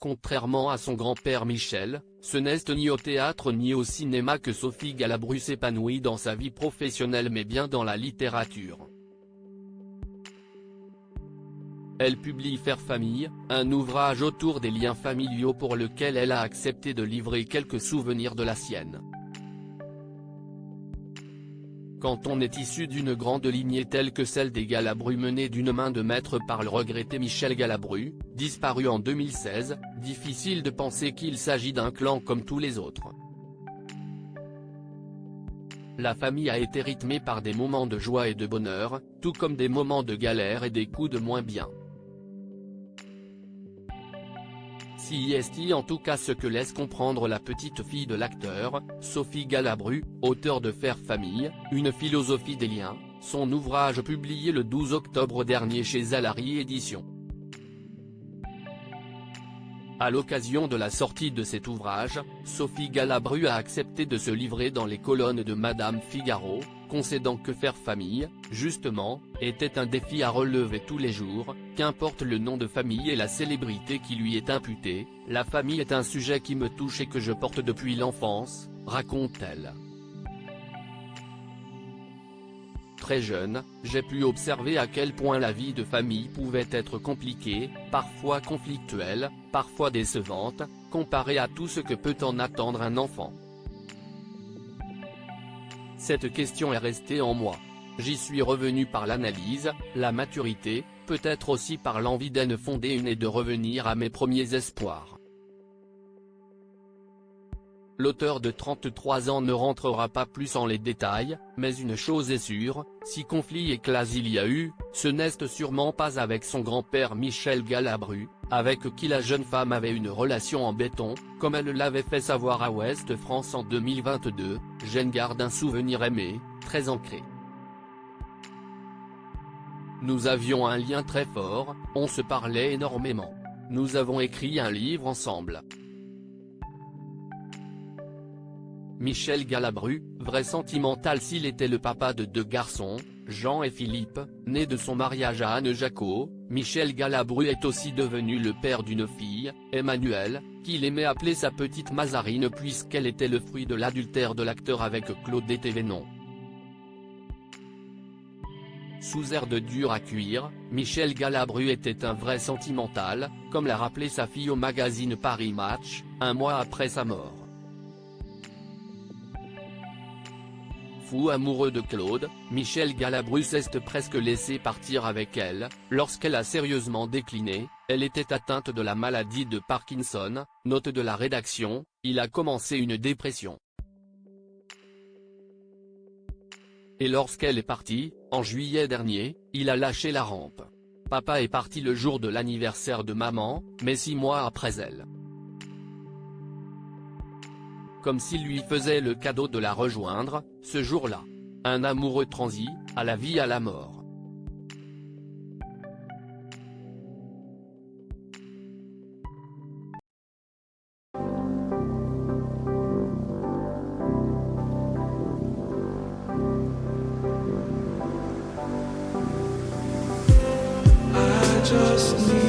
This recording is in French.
Contrairement à son grand-père Michel, ce n'est ni au théâtre ni au cinéma que Sophie Galabru s'épanouit dans sa vie professionnelle mais bien dans la littérature. Elle publie Faire famille, un ouvrage autour des liens familiaux pour lequel elle a accepté de livrer quelques souvenirs de la sienne. Quand on est issu d'une grande lignée telle que celle des Galabru menée d'une main de maître par le regretté Michel Galabru, disparu en 2016, difficile de penser qu'il s'agit d'un clan comme tous les autres. La famille a été rythmée par des moments de joie et de bonheur, tout comme des moments de galère et des coups de moins bien. C'est en tout cas ce que laisse comprendre la petite fille de l'acteur, Sophie Galabru, auteure de Faire famille, une philosophie des liens, son ouvrage publié le 12 octobre dernier chez Alary Éditions. À l'occasion de la sortie de cet ouvrage, Sophie Galabru a accepté de se livrer dans les colonnes de Madame Figaro, concédant que Faire famille, justement, était un défi à relever tous les jours, qu'importe le nom de famille et la célébrité qui lui est imputée, la famille est un sujet qui me touche et que je porte depuis l'enfance, raconte-t-elle. Très jeune, j'ai pu observer à quel point la vie de famille pouvait être compliquée, parfois conflictuelle, parfois décevante, comparée à tout ce que peut en attendre un enfant. Cette question est restée en moi. J'y suis revenu par l'analyse, la maturité, peut-être aussi par l'envie d'en fonder une et de revenir à mes premiers espoirs. L'auteur de 33 ans ne rentrera pas plus en les détails, mais une chose est sûre, si conflit et classe il y a eu, ce n'est sûrement pas avec son grand-père Michel Galabru, avec qui la jeune femme avait une relation en béton, comme elle l'avait fait savoir à Ouest France en 2022, j'en garde un souvenir aimé, très ancré. Nous avions un lien très fort, on se parlait énormément. Nous avons écrit un livre ensemble. Michel Galabru, vrai sentimental s'il était le papa de 2 garçons, Jean et Philippe, nés de son mariage à Anne Jacot, Michel Galabru est aussi devenu le père d'une fille, Emmanuelle, qu'il aimait appeler sa petite Mazarine puisqu'elle était le fruit de l'adultère de l'acteur avec Claudette Thévenon. Sous air de dur à cuire, Michel Galabru était un vrai sentimental, comme l'a rappelé sa fille au magazine Paris Match, un mois après sa mort. Fou amoureux de Claude, Michel Galabru s'est presque laissé partir avec elle, lorsqu'elle a sérieusement décliné, elle était atteinte de la maladie de Parkinson, note de la rédaction, il a commencé une dépression. Et lorsqu'elle est partie, en juillet dernier, il a lâché la rampe. Papa est parti le jour de l'anniversaire de maman, mais 6 mois après elle. Comme s'il lui faisait le cadeau de la rejoindre, ce jour-là. Un amoureux transi, à la vie à la mort. I just need